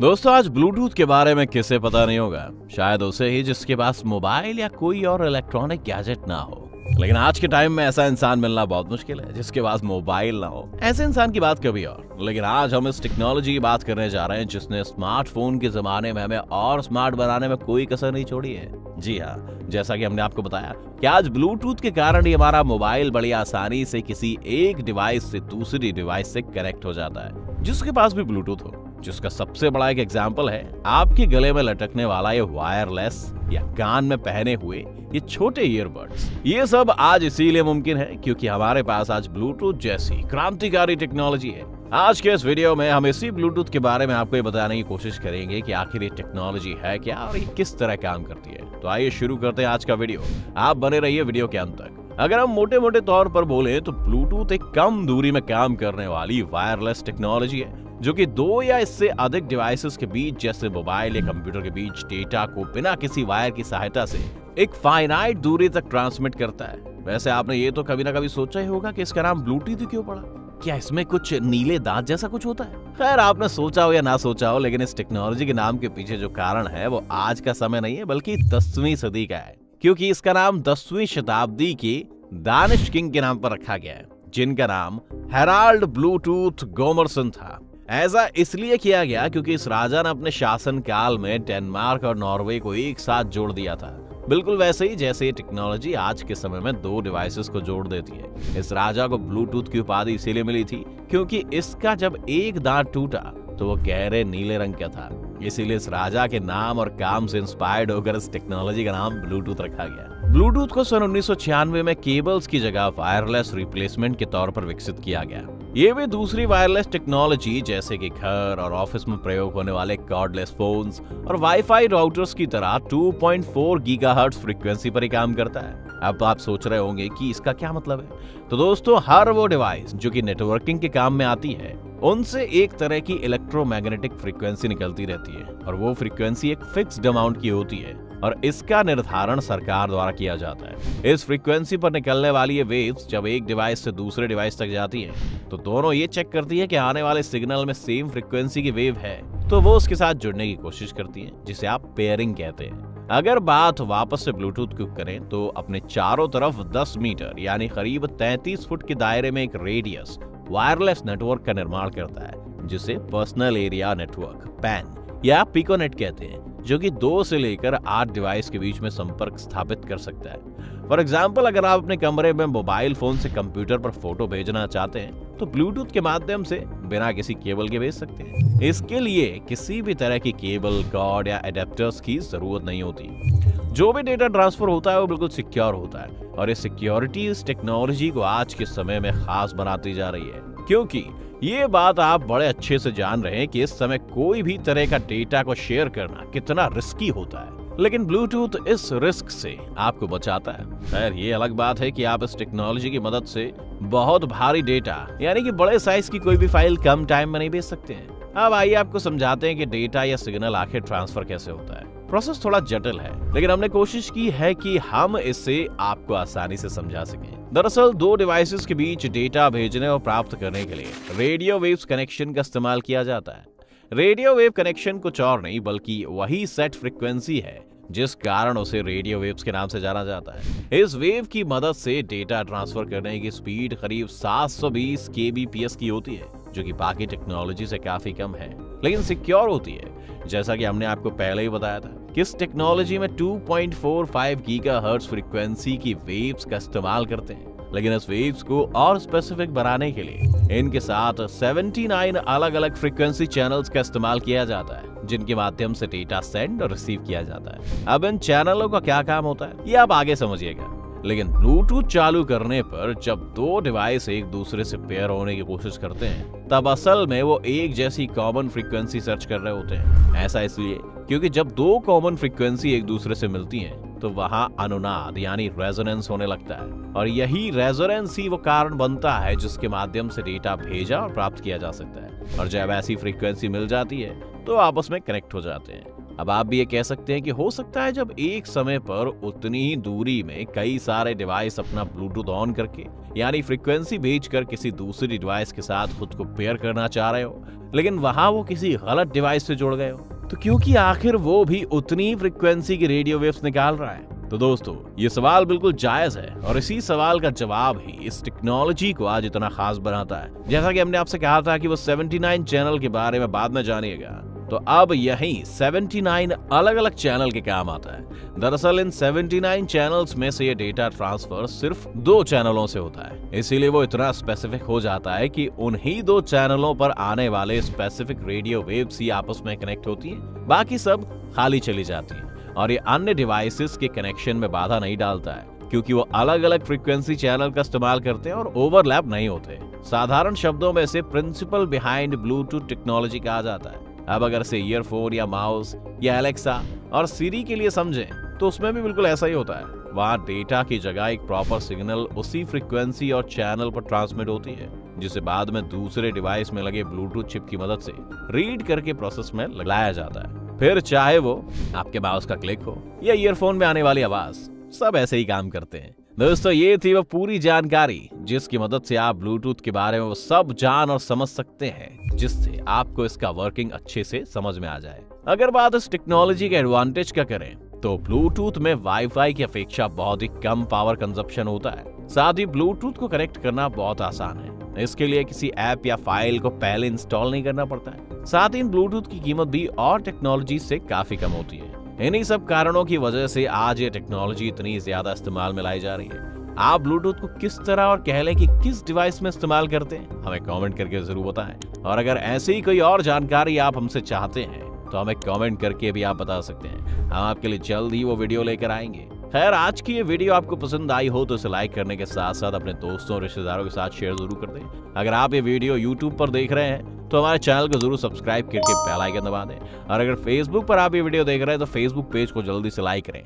दोस्तों, आज ब्लूटूथ के बारे में किसे पता नहीं होगा। शायद उसे ही जिसके पास मोबाइल या कोई और इलेक्ट्रॉनिक गैजेट ना हो। लेकिन आज के टाइम में ऐसा इंसान मिलना बहुत मुश्किल है जिसके पास मोबाइल ना हो। ऐसे इंसान की बात कभी और। लेकिन आज हम इस टेक्नोलॉजी की बात करने जा रहे हैं जिसने स्मार्टफोन के जमाने में हमें और स्मार्ट बनाने में कोई कसर नहीं छोड़ी है। जी हाँ, जैसा कि हमने आपको बताया कि आज ब्लूटूथ के कारण ही हमारा मोबाइल बड़ी आसानी से किसी एक डिवाइस से दूसरी डिवाइस से कनेक्ट हो जाता है जिसके पास भी ब्लूटूथ हो। जिसका सबसे बड़ा एक एग्जाम्पल है आपके गले में लटकने वाला ये वायरलेस या कान में पहने हुए ये छोटे ईयरबड्स। ये सब आज इसीलिए मुमकिन है क्योंकि हमारे पास आज ब्लूटूथ जैसी क्रांतिकारी टेक्नोलॉजी है। आज के इस वीडियो में हम इसी ब्लूटूथ के बारे में आपको ये बताने की कोशिश करेंगे कि आखिर ये टेक्नोलॉजी है क्या और ये किस तरह काम करती है। तो आइए शुरू करते हैं आज का वीडियो। आप बने रहिए वीडियो के अंत तक। अगर हम मोटे मोटे तौर पर बोले तो ब्लूटूथ एक कम दूरी में काम करने वाली वायरलेस टेक्नोलॉजी है जो कि दो या इससे अधिक डिवाइसेस के बीच जैसे मोबाइल या कंप्यूटर के बीच डेटा को बिना किसी वायर की सहायता से एक फाइनाइट दूरी तक ट्रांसमिट करता है। वैसे आपने ये तो कभी ना कभी सोचा ही होगा कि इसका नाम ब्लूटूथ क्यों पड़ा। क्या इसमें कुछ नीले दांत जैसा कुछ होता है? खैर, आपने सोचा हो या ना सोचा हो, लेकिन इस टेक्नोलॉजी के नाम के पीछे जो कारण है वो आज का समय नहीं है बल्कि 10वीं सदी का है, क्योंकि इसका नाम 10वीं शताब्दी के दानिश किंग के नाम पर रखा गया है जिनका नाम हेराल्ड ब्लूटूथ गोमरसन था। ऐसा इसलिए किया गया क्योंकि इस राजा ने अपने शासन काल में डेनमार्क और नॉर्वे को एक साथ जोड़ दिया था, बिल्कुल वैसे ही जैसे ये टेक्नोलॉजी आज के समय में दो डिवाइसेस को जोड़ देती है। इस राजा को ब्लूटूथ की उपाधि इसीलिए मिली थी क्योंकि इसका जब एक दांत टूटा तो वो गहरे नीले रंग का था। इसीलिए इस राजा के नाम और काम से इंस्पायर्ड होकर इस टेक्नोलॉजी का नाम ब्लूटूथ रखा गया। ब्लूटूथ को सन 1996 में केबल्स की जगह वायरलेस रिप्लेसमेंट के तौर पर विकसित किया गया। ये भी दूसरी वायरलेस टेक्नोलॉजी जैसे कि घर और ऑफिस में प्रयोग होने वाले कॉर्डलेस फोन्स और वाईफाई राउटर्स की तरह 2.4 गीगाहर्ट्ज फ्रीक्वेंसी पर ही काम करता है। अब आप सोच रहे होंगे कि इसका क्या मतलब है। तो दोस्तों, हर वो डिवाइस जो कि नेटवर्किंग के काम में आती है उनसे एक तरह की इलेक्ट्रोमैग्नेटिक फ्रीक्वेंसी निकलती रहती है और वो फ्रीक्वेंसी एक फिक्स्ड अमाउंट की होती है और इसका निर्धारण सरकार द्वारा किया जाता है। इस फ्रीक्वेंसी पर निकलने वाली ये वेव्स जब एक डिवाइस से दूसरे डिवाइस तक जाती है तो दोनों ये चेक करती है कि आने वाले सिग्नल में सेम फ्रीक्वेंसी की वेव है तो वो उसके साथ जुड़ने की कोशिश करती है, जिसे आप पेयरिंग कहते हैं। अगर बात वापस से ब्लूटूथ की करें तो अपने चारों तरफ 10 मीटर यानी करीब 33 फुट के दायरे में एक रेडियस वायरलेस नेटवर्क का निर्माण करता है जिसे पर्सनल एरिया नेटवर्क पैन या पिकोनेट कहते हैं, जो कि 2 से लेकर 8 डिवाइस के बीच में संपर्क स्थापित कर सकता है। फॉर एग्जाम्पल, अगर आप अपने कमरे में मोबाइल फोन से कंप्यूटर पर फोटो भेजना चाहते हैं तो ब्लूटूथ के माध्यम से बिना किसी केबल के भेज सकते हैं। इसके लिए किसी भी तरह की केबल, कॉर्ड या एडेप्टर्स की जरूरत नहीं होती। जो भी डेटा ट्रांसफर होता है वो बिल्कुल सिक्योर होता है और ये सिक्योरिटी इस टेक्नोलॉजी को आज के समय में खास बनाती जा रही है, क्योंकि ये बात आप बड़े अच्छे से जान रहे हैं कि इस समय कोई भी तरह का डेटा को शेयर करना कितना रिस्की होता है, लेकिन ब्लूटूथ इस रिस्क से आपको बचाता है। खैर, ये अलग बात है कि आप इस टेक्नोलॉजी की मदद से बहुत भारी डेटा यानी कि बड़े साइज की कोई भी फाइल कम टाइम में नहीं भेज सकते हैं। अब आइए आपको समझाते हैं कि डेटा या सिग्नल आखिर ट्रांसफर कैसे होता है। प्रोसेस थोड़ा जटिल है लेकिन हमने कोशिश की है कि हम इसे आपको आसानी से समझा सकें। दरअसल दो डिवाइसेस के बीच डेटा भेजने और प्राप्त करने के लिए रेडियो वेव्स कनेक्शन का इस्तेमाल किया जाता है। रेडियो वेव कनेक्शन कुछ और नहीं बल्कि वही सेट फ्रीक्वेंसी है जिस कारण उसे रेडियो वेव्स के नाम से जाना जाता है। इस वेव की मदद से डेटा ट्रांसफर करने की स्पीड करीब 720 kbps की होती है, जो कि बाकी टेक्नोलॉजी से काफी कम है लेकिन सिक्योर होती है। जैसा कि हमने आपको पहले ही बताया था कि इस टेक्नोलॉजी में 2.45 गीगाहर्ट्ज फ्रीक्वेंसी की वेव्स का इस्तेमाल करते हैं, लेकिन इस वेव्स को और स्पेसिफिक बनाने के लिए इनके साथ 79 अलग अलग फ्रीक्वेंसी चैनल्स का इस्तेमाल किया जाता है जिनके माध्यम से डेटा सेंड और रिसीव किया जाता है। अब इन चैनलों का क्या काम होता है ये आप आगे समझिएगा, लेकिन ब्लूटूथ चालू करने पर जब दो डिवाइस एक दूसरे से पेयर होने की कोशिश करते हैं तब असल में वो एक जैसी कॉमन फ्रीक्वेंसी सर्च कर रहे होते हैं। ऐसा इसलिए क्योंकि जब दो कॉमन फ्रीक्वेंसी एक दूसरे से मिलती हैं तो वहां अनुनाद यानी रेजोनेंस होने लगता है और यही रेजोनेंस ही वो कारण बनता है जिसके माध्यम से डेटा भेजा और प्राप्त किया जा सकता है। और जब ऐसी फ्रीक्वेंसी मिल जाती है तो आपस में कनेक्ट हो जाते हैं अब आप भी ये कह सकते हैं कि हो सकता है जब एक समय पर उतनी ही दूरी में कई सारे डिवाइस अपना ब्लूटूथ ऑन करके यानी फ्रीक्वेंसी भेजकर किसी दूसरी डिवाइस के साथ खुद को पेयर करना चाह रहे हो, लेकिन वहां वो किसी गलत डिवाइस से जुड़ गए हो। तो क्योंकि आखिर वो भी उतनी ही फ्रीक्वेंसी की रेडियो वेव्स निकाल रहा है। तो दोस्तों, ये सवाल बिल्कुल जायज है और इसी सवाल का जवाब ही इस टेक्नोलॉजी को आज इतना खास बनाता है। जैसा कि हमने आपसे कहा था कि वो 79 चैनल के बारे में बाद में जानिएगा, तो अब यही 79 अलग अलग चैनल के काम आता है। दरअसल इन 79 चैनल्स में से ये डेटा ट्रांसफर सिर्फ 2 चैनलों से होता है, इसीलिए वो इतना स्पेसिफिक हो जाता है कि उन्हीं 2 चैनलों पर आने वाले स्पेसिफिक रेडियो वेव्स ही आपस में कनेक्ट होती हैं, बाकी सब खाली चली जाती हैं और ये अन्य डिवाइसेस के कनेक्शन में बाधा नहीं डालता है, क्योंकि वो अलग अलग फ्रीक्वेंसी चैनल का इस्तेमाल करते हैं और ओवरलैप नहीं होते। साधारण शब्दों में से प्रिंसिपल बिहाइंड ब्लूटूथ टेक्नोलॉजी कहा जाता है। अब अगर से ईयरफोन या माउस या एलेक्सा और सीरी के लिए समझें तो उसमें भी बिल्कुल ऐसा ही होता है। वहाँ डेटा की जगह एक प्रॉपर सिग्नल उसी फ्रीक्वेंसी और चैनल पर ट्रांसमिट होती है, जिसे बाद में दूसरे डिवाइस में लगे ब्लूटूथ चिप की मदद से रीड करके प्रोसेस में लगाया जाता है। फिर चाहे वो आपके माउस का क्लिक हो या ईयरफोन में आने वाली आवाज, सब ऐसे ही काम करते हैं। दोस्तों, ये थी वो पूरी जानकारी जिसकी मदद से आप ब्लूटूथ के बारे में वो सब जान और समझ सकते हैं, जिससे आपको इसका वर्किंग अच्छे से समझ में आ जाए। अगर बात इस टेक्नोलॉजी के एडवांटेज का करें तो ब्लूटूथ में वाईफाई की अपेक्षा बहुत ही कम पावर कंजप्शन होता है। साथ ही ब्लूटूथ को कनेक्ट करना बहुत आसान है, इसके लिए किसी ऐप या फाइल को पहले इंस्टॉल नहीं करना पड़ता है। साथ ही इन ब्लूटूथ की कीमत भी और टेक्नोलॉजी से काफी कम होती है। इन्हीं सब कारणों की वजह से आज ये टेक्नोलॉजी इतनी ज्यादा इस्तेमाल में लाई जा रही है। आप ब्लूटूथ को किस तरह और कह लें कि किस डिवाइस में इस्तेमाल करते हैं, हमें कमेंट करके जरूर बताएं। और अगर ऐसी ही कोई और जानकारी आप हमसे चाहते हैं तो हमें कमेंट करके भी आप बता सकते हैं, हम आपके लिए जल्द ही वो वीडियो लेकर आएंगे। खैर, आज की ये वीडियो आपको पसंद आई हो तो इसे लाइक करने के साथ साथ अपने दोस्तों और रिश्तेदारों के साथ शेयर जरूर कर दें। अगर आप ये वीडियो YouTube पर देख रहे हैं तो हमारे चैनल को जरूर सब्सक्राइब करके बेल आइकन दबा दें। और अगर Facebook पर आप ये वीडियो देख रहे हैं तो Facebook पेज को जल्दी से लाइक करें